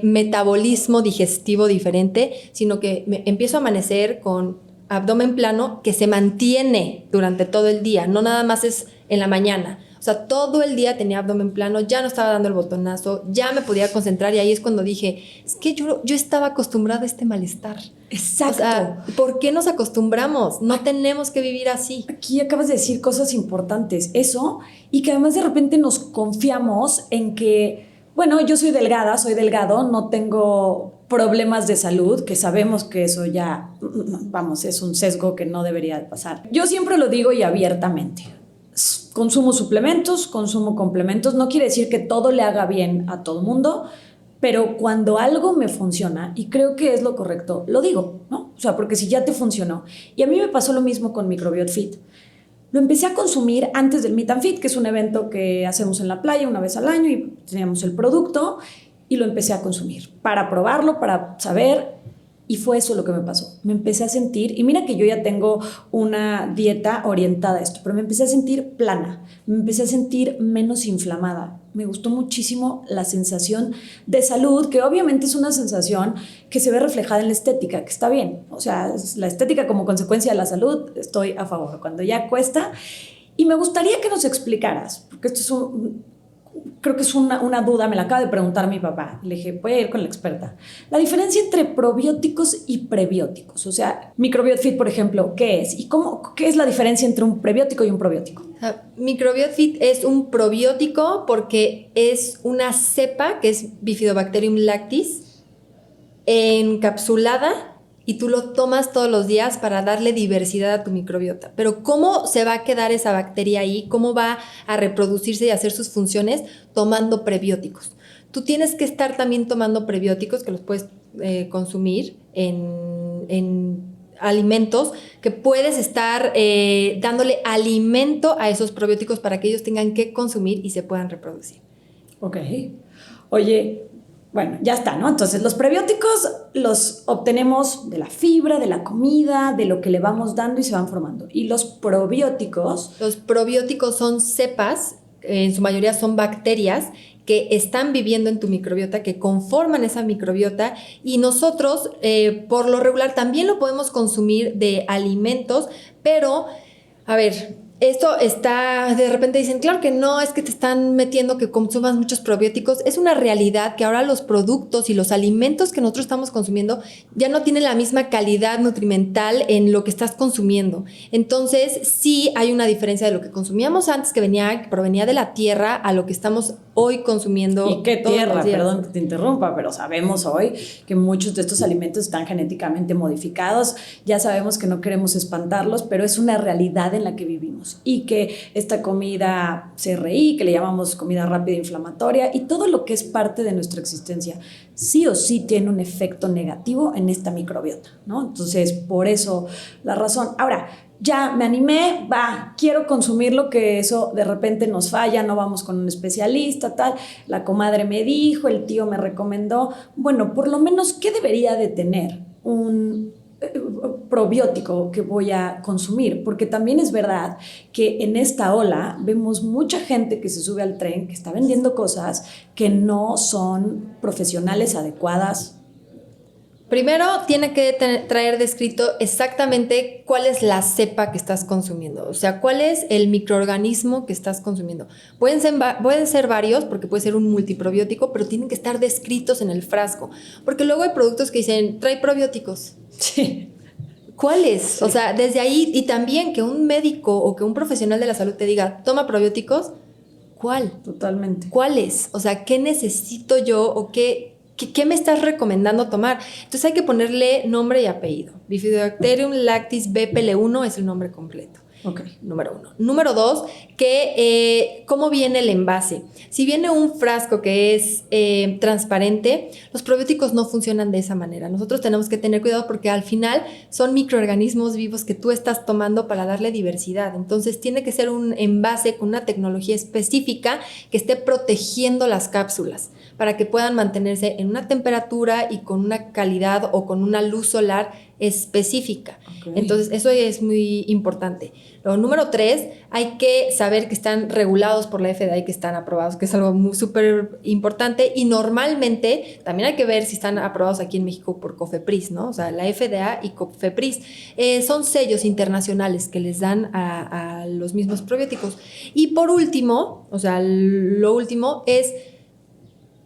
metabolismo digestivo diferente, sino que empiezo a amanecer con abdomen plano que se mantiene durante todo el día, no nada más es en la mañana. O sea, todo el día tenía abdomen plano, ya no estaba dando el botonazo, ya me podía concentrar, y ahí es cuando dije, es que yo estaba acostumbrada a este malestar. Exacto. O sea, ¿por qué nos acostumbramos? No tenemos que vivir así. Aquí acabas de decir cosas importantes, eso, y que además de repente nos confiamos en que, bueno, yo soy delgado, no tengo problemas de salud, que sabemos que eso ya, vamos, es un sesgo que no debería de pasar. Yo siempre lo digo y abiertamente. Consumo suplementos, consumo complementos, no quiere decir que todo le haga bien a todo mundo, pero cuando algo me funciona y creo que es lo correcto, lo digo, ¿no? O sea, porque si ya te funcionó. Y a mí me pasó lo mismo con Microbiot Fit. Lo empecé a consumir antes del Meet and Fit, que es un evento que hacemos en la playa una vez al año, y teníamos el producto y lo empecé a consumir para probarlo, para saber. Y fue eso lo que me pasó. Me empecé a sentir, y mira que yo ya tengo una dieta orientada a esto, pero me empecé a sentir plana, me empecé a sentir menos inflamada. Me gustó muchísimo la sensación de salud, que obviamente es una sensación que se ve reflejada en la estética, que está bien. O sea, la estética como consecuencia de la salud, estoy a favor. Cuando ya cuesta. Y me gustaría que nos explicaras, porque esto es creo que es una duda, me la acaba de preguntar mi papá. Le dije, voy a ir con la experta. La diferencia entre probióticos y prebióticos. O sea, Microbiot Fit, por ejemplo, ¿qué es? ¿Y qué es la diferencia entre un prebiótico y un probiótico? Microbiot Fit es un probiótico porque es una cepa que es Bifidobacterium lactis encapsulada, y tú lo tomas todos los días para darle diversidad a tu microbiota. Pero ¿cómo se va a quedar esa bacteria ahí? ¿Cómo va a reproducirse y hacer sus funciones? Tomando prebióticos. Tú tienes que estar también tomando prebióticos, que los puedes consumir en alimentos, que puedes estar dándole alimento a esos probióticos para que ellos tengan que consumir y se puedan reproducir. Ok. Oye, Bueno, ya está, ¿no? Entonces, los prebióticos los obtenemos de la fibra, de la comida, de lo que le vamos dando y se van formando. Y los probióticos... Los probióticos son cepas, en su mayoría son bacterias, que están viviendo en tu microbiota, que conforman esa microbiota, y nosotros, por lo regular, también lo podemos consumir de alimentos, pero, a ver... Esto está, de repente dicen, claro que no, es que te están metiendo que consumas muchos probióticos. Es una realidad que ahora los productos y los alimentos que nosotros estamos consumiendo ya no tienen la misma calidad nutrimental en lo que estás consumiendo. Entonces, sí hay una diferencia de lo que consumíamos antes, que provenía de la tierra, a lo que estamos hoy consumiendo. ¿Y qué tierra? Perdón que te interrumpa, pero sabemos hoy que muchos de estos alimentos están genéticamente modificados. Ya sabemos que no queremos espantarlos, pero es una realidad en la que vivimos. Y que esta comida CRI, que le llamamos comida rápida inflamatoria, y todo lo que es parte de nuestra existencia, sí o sí tiene un efecto negativo en esta microbiota, ¿no? Entonces, por eso la razón. Ahora, ya me animé, quiero consumirlo, que eso de repente nos falla, no vamos con un especialista, tal, la comadre me dijo, el tío me recomendó. Bueno, por lo menos, ¿qué debería de tener un probiótico que voy a consumir? Porque también es verdad que en esta ola vemos mucha gente que se sube al tren, que está vendiendo cosas que no son profesionales adecuadas. Primero, tiene que traer descrito exactamente cuál es la cepa que estás consumiendo, o sea, cuál es el microorganismo que estás consumiendo. Pueden ser varios, porque puede ser un multiprobiótico, pero tienen que estar descritos en el frasco, porque luego hay productos que dicen, trae probióticos. Sí. ¿Cuáles? Sí. O sea, desde ahí, y también que un médico o que un profesional de la salud te diga, toma probióticos, ¿cuál? Totalmente. ¿Cuáles? O sea, ¿qué necesito yo o qué me estás recomendando tomar? Entonces hay que ponerle nombre y apellido. Bifidobacterium lactis BPL1 es el nombre completo. Okay. Número 1. Número 2, ¿cómo viene el envase? Si viene un frasco que es transparente, los probióticos no funcionan de esa manera. Nosotros tenemos que tener cuidado porque al final son microorganismos vivos que tú estás tomando para darle diversidad. Entonces tiene que ser un envase con una tecnología específica que esté protegiendo las cápsulas para que puedan mantenerse en una temperatura y con una calidad o con una luz solar específica. Okay. Entonces eso es muy importante. Lo número 3, hay que saber que están regulados por la FDA y que están aprobados, que es algo súper importante, y normalmente también hay que ver si están aprobados aquí en México por COFEPRIS, ¿no? O sea, la FDA y COFEPRIS son sellos internacionales que les dan a los mismos probióticos. Y por último, o sea, lo último es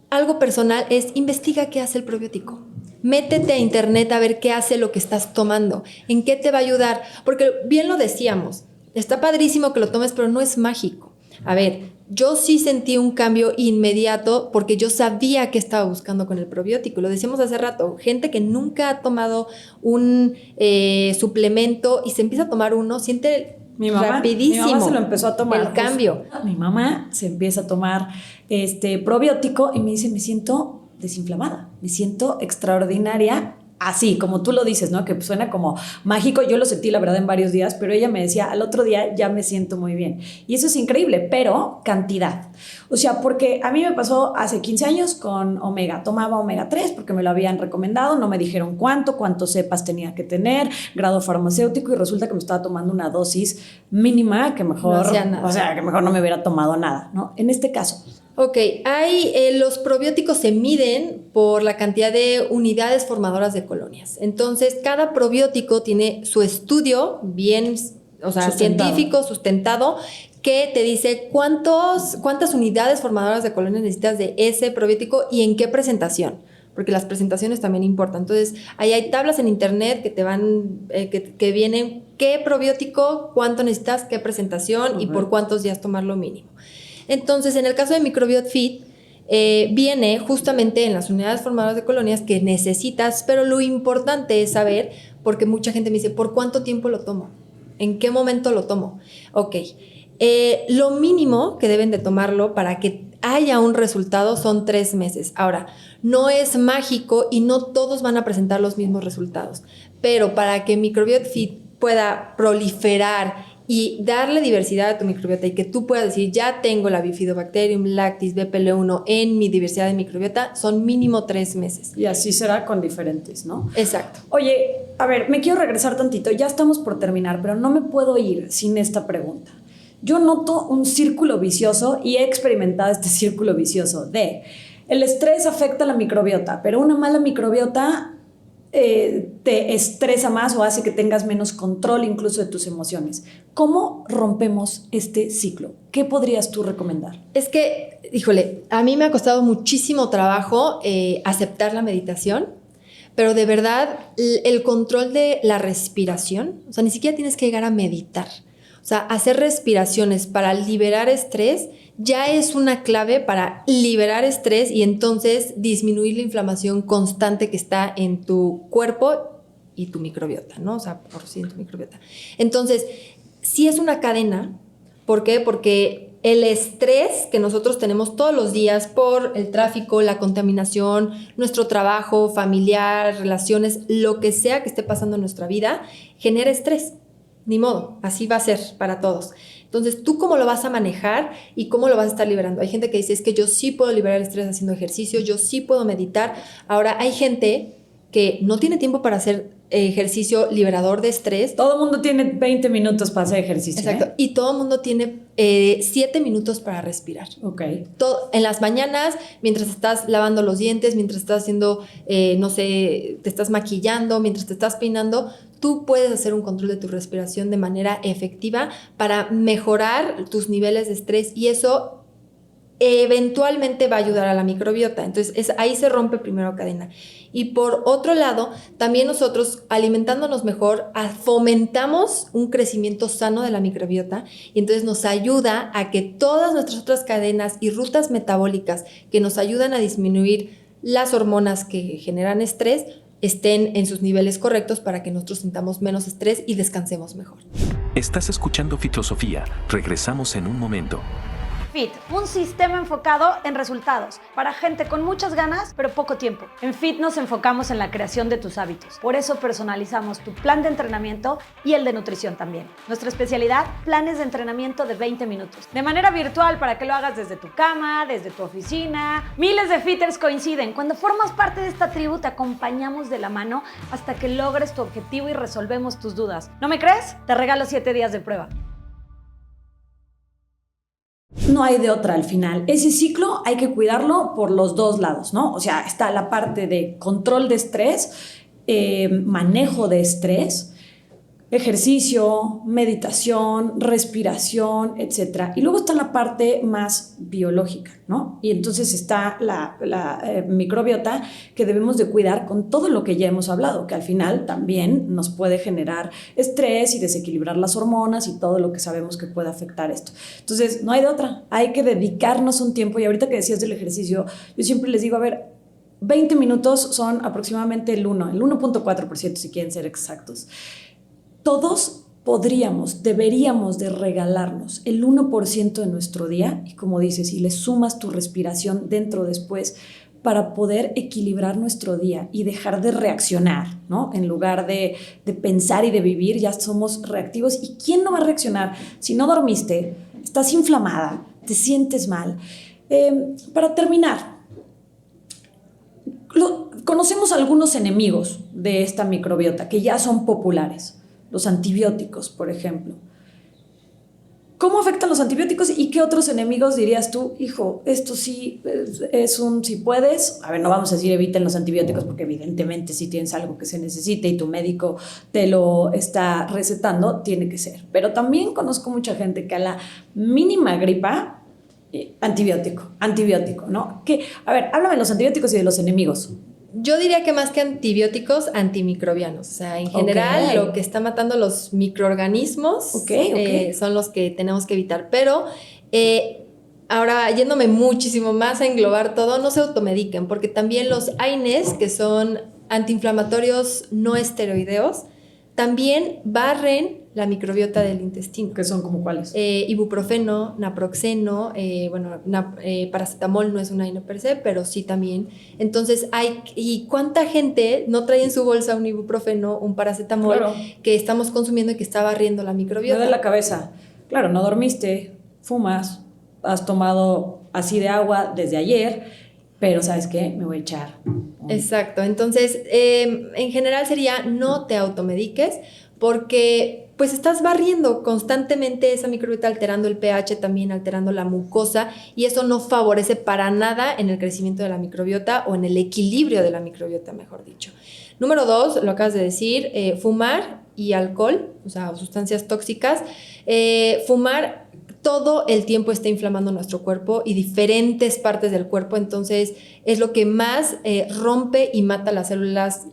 algo personal, es investiga qué hace el probiótico. Métete a internet a ver qué hace lo que estás tomando, en qué te va a ayudar, porque bien lo decíamos, está padrísimo que lo tomes, pero no es mágico. A ver, yo sí sentí un cambio inmediato porque yo sabía qué estaba buscando con el probiótico. Lo decíamos hace rato, gente que nunca ha tomado un suplemento y se empieza a tomar uno, siente rapidísimo. Mi mamá se lo empezó a tomar. El cambio. Mi mamá se empieza a tomar probiótico y me dice, me siento desinflamada, me siento extraordinaria, así como tú lo dices, ¿no? Que suena como mágico. Yo lo sentí, la verdad, en varios días, pero ella me decía, al otro día ya me siento muy bien. Y eso es increíble, pero cantidad. O sea, porque a mí me pasó hace 15 años con omega. Tomaba omega 3 porque me lo habían recomendado, no me dijeron cuántos cepas tenía que tener, grado farmacéutico, y resulta que me estaba tomando una dosis mínima que mejor, no hacía nada. O sea, que mejor no me hubiera tomado nada, ¿no? En este caso. Ok, los probióticos se miden por la cantidad de unidades formadoras de colonias. Entonces, cada probiótico tiene su estudio bien, o sea, científico, sustentado, que te dice cuántas unidades formadoras de colonias necesitas de ese probiótico y en qué presentación, porque las presentaciones también importan. Entonces, ahí hay tablas en internet que te van, que vienen qué probiótico, cuánto necesitas, qué presentación y por cuántos días tomar lo mínimo. Entonces, en el caso de Microbiot Fit, viene justamente en las unidades formadoras de colonias que necesitas, pero lo importante es saber, porque mucha gente me dice, ¿por cuánto tiempo lo tomo? ¿En qué momento lo tomo? Ok, lo mínimo que deben de tomarlo para que haya un resultado son 3 meses. Ahora, no es mágico y no todos van a presentar los mismos resultados, pero para que Microbiot Fit pueda proliferar y darle diversidad a tu microbiota y que tú puedas decir, ya tengo la Bifidobacterium lactis BPL1 en mi diversidad de microbiota, son mínimo 3 meses. Y así será con diferentes, ¿no? Exacto. Oye, a ver, me quiero regresar tantito, ya estamos por terminar, pero no me puedo ir sin esta pregunta. Yo noto un círculo vicioso y he experimentado este círculo vicioso de el estrés afecta a la microbiota, pero una mala microbiota te estresa más o hace que tengas menos control incluso de tus emociones. ¿Cómo rompemos este ciclo? ¿Qué podrías tú recomendar? Es que, híjole, a mí me ha costado muchísimo trabajo aceptar la meditación, pero de verdad el control de la respiración, o sea, ni siquiera tienes que llegar a meditar. O sea, hacer respiraciones para liberar estrés ya es una clave para liberar estrés y entonces disminuir la inflamación constante que está en tu cuerpo y tu microbiota, ¿no? O sea, por sí, en tu microbiota. Entonces, sí es una cadena. ¿Por qué? Porque el estrés que nosotros tenemos todos los días por el tráfico, la contaminación, nuestro trabajo, familiar, relaciones, lo que sea que esté pasando en nuestra vida, genera estrés. Ni modo, así va a ser para todos. Entonces, ¿tú cómo lo vas a manejar y cómo lo vas a estar liberando? Hay gente que dice, es que yo sí puedo liberar el estrés haciendo ejercicio, yo sí puedo meditar. Ahora, hay gente que no tiene tiempo para hacer ejercicio liberador de estrés. Todo el mundo tiene 20 minutos para hacer ejercicio. Exacto. Y todo el mundo tiene 7 minutos para respirar. Ok. En las mañanas, mientras estás lavando los dientes, mientras estás haciendo, no sé, te estás maquillando, mientras te estás peinando, tú puedes hacer un control de tu respiración de manera efectiva para mejorar tus niveles de estrés y eso eventualmente va a ayudar a la microbiota. Entonces, ahí se rompe primero cadena. Y por otro lado, también nosotros, alimentándonos mejor, fomentamos un crecimiento sano de la microbiota y entonces nos ayuda a que todas nuestras otras cadenas y rutas metabólicas que nos ayudan a disminuir las hormonas que generan estrés estén en sus niveles correctos para que nosotros sintamos menos estrés y descansemos mejor. Estás escuchando Fitlosofía. Regresamos en un momento. Fit, un sistema enfocado en resultados, para gente con muchas ganas, pero poco tiempo. En Fit nos enfocamos en la creación de tus hábitos. Por eso personalizamos tu plan de entrenamiento y el de nutrición también. Nuestra especialidad, planes de entrenamiento de 20 minutos. De manera virtual para que lo hagas desde tu cama, desde tu oficina. Miles de fitters coinciden. Cuando formas parte de esta tribu, te acompañamos de la mano hasta que logres tu objetivo y resolvemos tus dudas. ¿No me crees? Te regalo 7 días de prueba. No hay de otra al final. Ese ciclo hay que cuidarlo por los dos lados, ¿no? O sea, está la parte de control de estrés, manejo de estrés, ejercicio, meditación, respiración, etc. Y luego está la parte más biológica, ¿no? Y entonces está la microbiota que debemos de cuidar con todo lo que ya hemos hablado, que al final también nos puede generar estrés y desequilibrar las hormonas y todo lo que sabemos que puede afectar esto. Entonces, no hay de otra. Hay que dedicarnos un tiempo. Y ahorita que decías del ejercicio, yo siempre les digo, a ver, 20 minutos son aproximadamente el 1.4% si quieren ser exactos. Todos deberíamos de regalarnos el 1% de nuestro día y como dices, si le sumas tu respiración dentro después para poder equilibrar nuestro día y dejar de reaccionar, ¿no? En lugar de pensar y de vivir, ya somos reactivos. ¿Y quién no va a reaccionar? Si no dormiste, estás inflamada, te sientes mal. Para terminar, conocemos algunos enemigos de esta microbiota que ya son populares. Los antibióticos, por ejemplo. ¿Cómo afectan los antibióticos y qué otros enemigos dirías tú? Hijo, esto sí es un si puedes. A ver, no vamos a decir eviten los antibióticos porque evidentemente si tienes algo que se necesite y tu médico te lo está recetando, tiene que ser. Pero también conozco mucha gente que a la mínima gripa, antibiótico, ¿no? A ver, háblame de los antibióticos y de los enemigos. Yo diría que más que antibióticos, antimicrobianos. O sea, en general, lo que está matando los microorganismos son los que tenemos que evitar. Pero ahora, yéndome muchísimo más a englobar todo, no se automediquen, porque también los AINES, que son antiinflamatorios no esteroideos, también barren la microbiota del intestino. ¿Qué son como cuáles? Ibuprofeno, naproxeno, paracetamol no es una INE per se, pero sí también. Entonces ¿y cuánta gente no trae en su bolsa un ibuprofeno, un paracetamol Claro. que estamos consumiendo y que está barriendo la microbiota? Me da la cabeza. Claro, no dormiste, fumas, has tomado así de agua desde ayer, pero ¿sabes qué? Me voy a echar. Exacto. Entonces, en general sería no te automediques porque pues estás barriendo constantemente esa microbiota, alterando el pH, también alterando la mucosa, y eso no favorece para nada en el crecimiento de la microbiota o en el equilibrio de la microbiota, mejor dicho. Número 2, lo acabas de decir, fumar y alcohol, o sea, sustancias tóxicas. Fumar todo el tiempo está inflamando nuestro cuerpo y diferentes partes del cuerpo, entonces es lo que más rompe y mata las células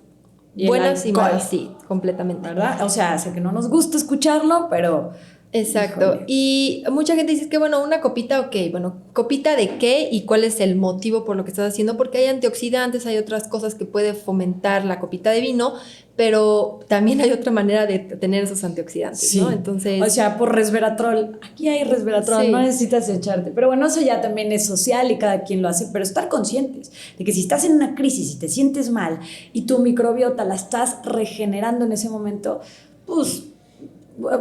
buenas y malas, sí, completamente. ¿Verdad? O sea, sé que no nos gusta escucharlo, pero... Exacto. Híjole. Y mucha gente dice que, bueno, una copita, ok, bueno, ¿copita de qué y cuál es el motivo por lo que estás haciendo? Porque hay antioxidantes, hay otras cosas que puede fomentar la copita de vino, pero también hay otra manera de tener esos antioxidantes, Sí. ¿no? Entonces... O sea, por resveratrol. Aquí hay resveratrol, Sí. no necesitas echarte. Pero bueno, eso ya también es social y cada quien lo hace, pero estar conscientes de que si estás en una crisis y te sientes mal y tu microbiota la estás regenerando en ese momento, pues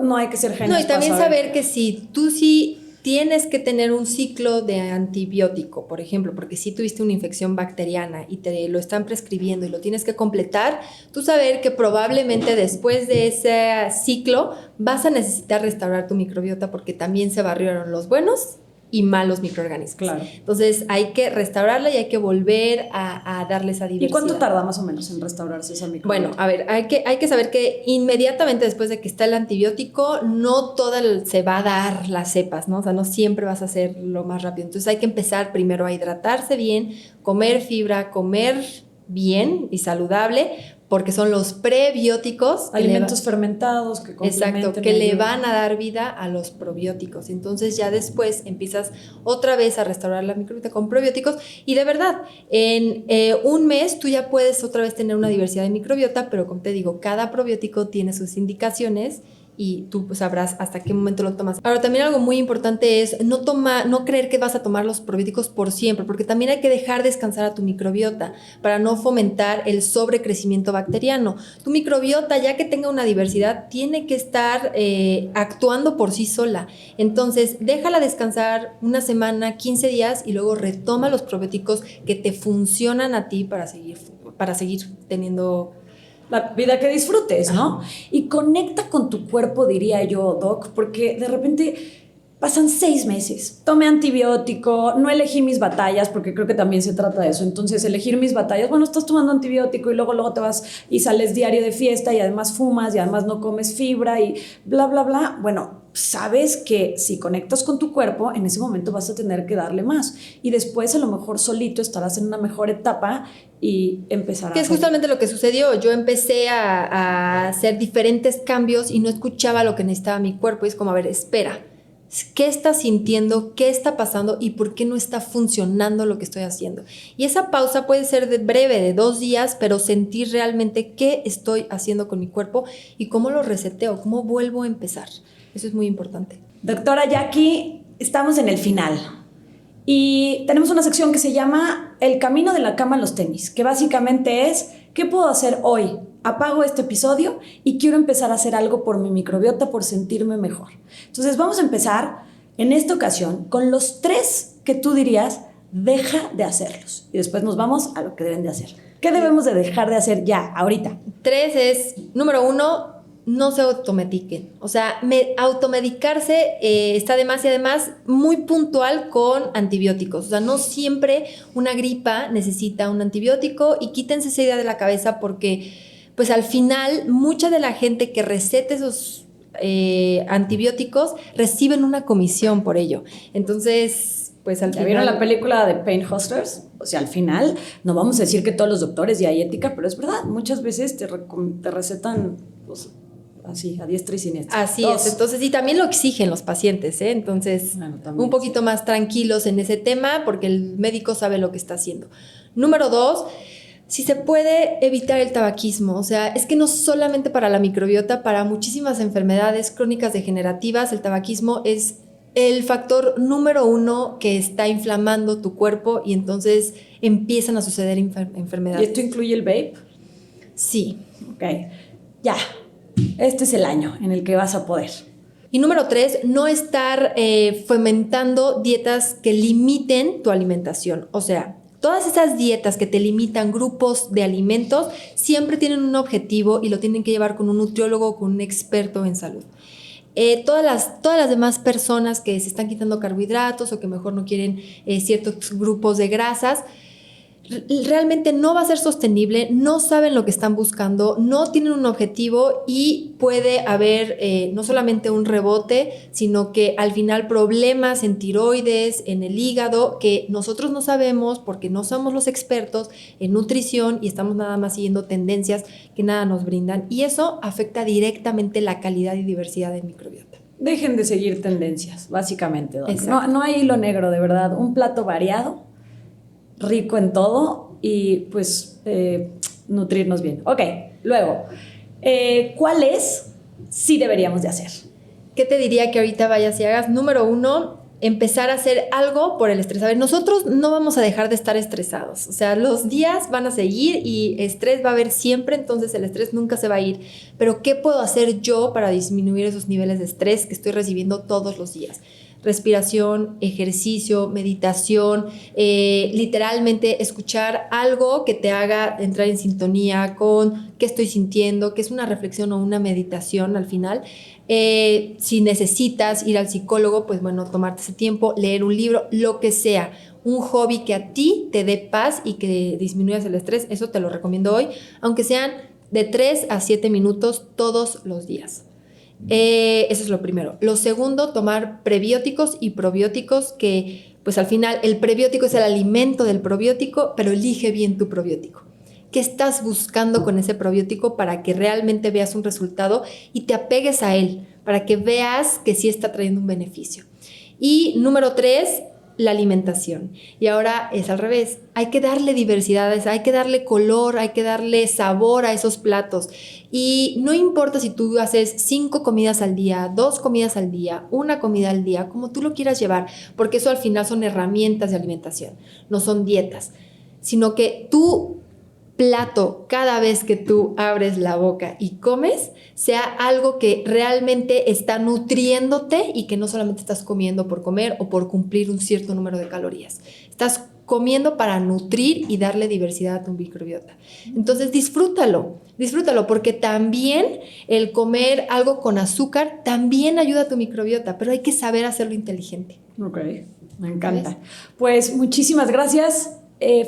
no hay que ser genios. No, y también para saber que si tú sí tienes que tener un ciclo de antibiótico, por ejemplo, porque si tuviste una infección bacteriana y te lo están prescribiendo y lo tienes que completar, tú saber que probablemente después de ese ciclo vas a necesitar restaurar tu microbiota porque también se barrieron los buenos y malos microorganismos. Claro. Entonces hay que restaurarla y hay que volver a darle esa diversidad. ¿Y cuánto tarda más o menos en restaurarse esa microbiota? Bueno, a ver, hay que saber que inmediatamente después de que está el antibiótico, no se va a dar las cepas, ¿no? O sea, no siempre vas a hacerlo más rápido. Entonces hay que empezar primero a hidratarse bien, comer fibra, comer bien y saludable, porque son los prebióticos. Alimentos fermentados que complementen. Exacto, que le van a dar vida a los probióticos. Entonces ya después empiezas otra vez a restaurar la microbiota con probióticos y de verdad, en un mes tú ya puedes otra vez tener una diversidad de microbiota, pero como te digo, cada probiótico tiene sus indicaciones y tú sabrás hasta qué momento lo tomas. Ahora, también algo muy importante es no creer que vas a tomar los probióticos por siempre, porque también hay que dejar descansar a tu microbiota para no fomentar el sobrecrecimiento bacteriano. Tu microbiota, ya que tenga una diversidad, tiene que estar actuando por sí sola. Entonces, déjala descansar una semana, 15 días y luego retoma los probióticos que te funcionan a ti para seguir teniendo la vida que disfrutes, ¿no? Y conecta con tu cuerpo, diría yo, Doc, porque de repente pasan 6 meses, tomé antibiótico, no elegí mis batallas, porque creo que también se trata de eso. Entonces, elegir mis batallas, bueno, estás tomando antibiótico y luego te vas y sales diario de fiesta y además fumas y además no comes fibra y bla, bla, bla. Bueno, sabes que si conectas con tu cuerpo, en ese momento vas a tener que darle más y después a lo mejor solito estarás en una mejor etapa y empezarás. Que es justamente lo que sucedió. Yo empecé a hacer diferentes cambios y no escuchaba lo que necesitaba mi cuerpo. Y es como, a ver, espera, ¿qué estás sintiendo? ¿Qué está pasando? ¿Y por qué no está funcionando lo que estoy haciendo? Y esa pausa puede ser breve, de 2 días, pero sentir realmente qué estoy haciendo con mi cuerpo y cómo lo reseteo, cómo vuelvo a empezar. Eso es muy importante. Doctora Jackie, estamos en el final y tenemos una sección que se llama El camino de la cama a los tenis, que básicamente es ¿qué puedo hacer hoy? Apago este episodio y quiero empezar a hacer algo por mi microbiota, por sentirme mejor. Entonces vamos a empezar en esta ocasión con los 3 que tú dirías deja de hacerlos y después nos vamos a lo que deben de hacer. ¿Qué debemos de dejar de hacer ya, ahorita? 3 es, número 1, no se automediquen. O sea, automedicarse está de más y además muy puntual con antibióticos. O sea, no siempre una gripa necesita un antibiótico y quítense esa idea de la cabeza porque, pues al final, mucha de la gente que receta esos antibióticos reciben una comisión por ello. Entonces, pues al ¿Ya final... vieron la película de Pain Hustlers? O sea, al final, no vamos a decir que todos los doctores y hay ética, pero es verdad, muchas veces te recetan... Pues, así, a diestra y siniestra. Así es, entonces, y también lo exigen los pacientes, ¿eh? Entonces, bueno, un poquito más tranquilos en ese tema porque el médico sabe lo que está haciendo. Número 2, Si se puede evitar el tabaquismo, o sea, es que no solamente para la microbiota, para muchísimas enfermedades crónicas degenerativas, el tabaquismo es el factor número 1 que está inflamando tu cuerpo y entonces empiezan a suceder enfermedades. ¿Y esto incluye el vape? Sí. Ok, ya. Este es el año en el que vas a poder. Y número 3, no estar fomentando dietas que limiten tu alimentación. O sea, todas esas dietas que te limitan grupos de alimentos siempre tienen un objetivo y lo tienen que llevar con un nutriólogo o con un experto en salud. Todas las demás personas que se están quitando carbohidratos o que mejor no quieren ciertos grupos de grasas, realmente no va a ser sostenible, no saben lo que están buscando, no tienen un objetivo y puede haber no solamente un rebote, sino que al final problemas en tiroides, en el hígado, que nosotros no sabemos porque no somos los expertos en nutrición y estamos nada más siguiendo tendencias que nada nos brindan y eso afecta directamente la calidad y diversidad del microbiota. Dejen de seguir tendencias, básicamente. No hay hilo negro, de verdad. Un plato variado, rico en todo y pues nutrirnos bien. Ok, luego, ¿cuáles sí deberíamos de hacer? ¿Qué te diría que ahorita vayas y hagas? Número 1, empezar a hacer algo por el estrés. A ver, nosotros no vamos a dejar de estar estresados. O sea, los días van a seguir y estrés va a haber siempre, entonces el estrés nunca se va a ir. Pero ¿qué puedo hacer yo para disminuir esos niveles de estrés que estoy recibiendo todos los días? Respiración, ejercicio, meditación, literalmente escuchar algo que te haga entrar en sintonía con qué estoy sintiendo, que es una reflexión o una meditación al final. Si necesitas ir al psicólogo, pues bueno, tomarte ese tiempo, leer un libro, lo que sea. Un hobby que a ti te dé paz y que disminuyas el estrés, eso te lo recomiendo hoy, aunque sean de 3 a 7 minutos todos los días. Eso es lo primero. Lo segundo, tomar prebióticos y probióticos que pues al final el prebiótico es el alimento del probiótico, pero elige bien tu probiótico. ¿Qué estás buscando con ese probiótico para que realmente veas un resultado y te apegues a él, para que veas que sí está trayendo un beneficio? Y número 3, la alimentación. Y ahora es al revés. Hay que darle diversidades, hay que darle color, hay que darle sabor a esos platos. Y no importa si tú haces 5 comidas al día, 2 comidas al día, 1 comida al día, como tú lo quieras llevar, porque eso al final son herramientas de alimentación, no son dietas, sino que tu plato, cada vez que tú abres la boca y comes, sea algo que realmente está nutriéndote y que no solamente estás comiendo por comer o por cumplir un cierto número de calorías. Estás comiendo para nutrir y darle diversidad a tu microbiota. Entonces disfrútalo porque también el comer algo con azúcar también ayuda a tu microbiota, pero hay que saber hacerlo inteligente. Ok, me encanta. ¿Ves? Pues muchísimas gracias.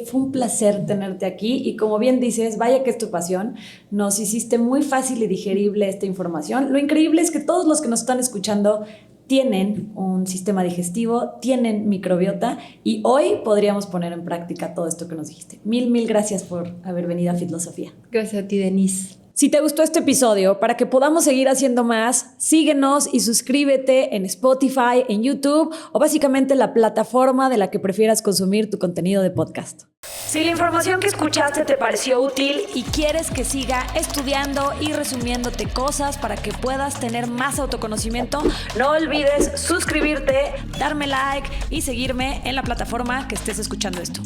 Fue un placer tenerte aquí y como bien dices, vaya que es tu pasión, nos hiciste muy fácil y digerible esta información. Lo increíble es que todos los que nos están escuchando tienen un sistema digestivo, tienen microbiota y hoy podríamos poner en práctica todo esto que nos dijiste. Mil gracias por haber venido a Fitlosofía. Gracias a ti, Denise. Si te gustó este episodio, para que podamos seguir haciendo más, síguenos y suscríbete en Spotify, en YouTube o básicamente la plataforma de la que prefieras consumir tu contenido de podcast. Si la información que escuchaste te pareció útil y quieres que siga estudiando y resumiéndote cosas para que puedas tener más autoconocimiento, no olvides suscribirte, darme like y seguirme en la plataforma que estés escuchando esto.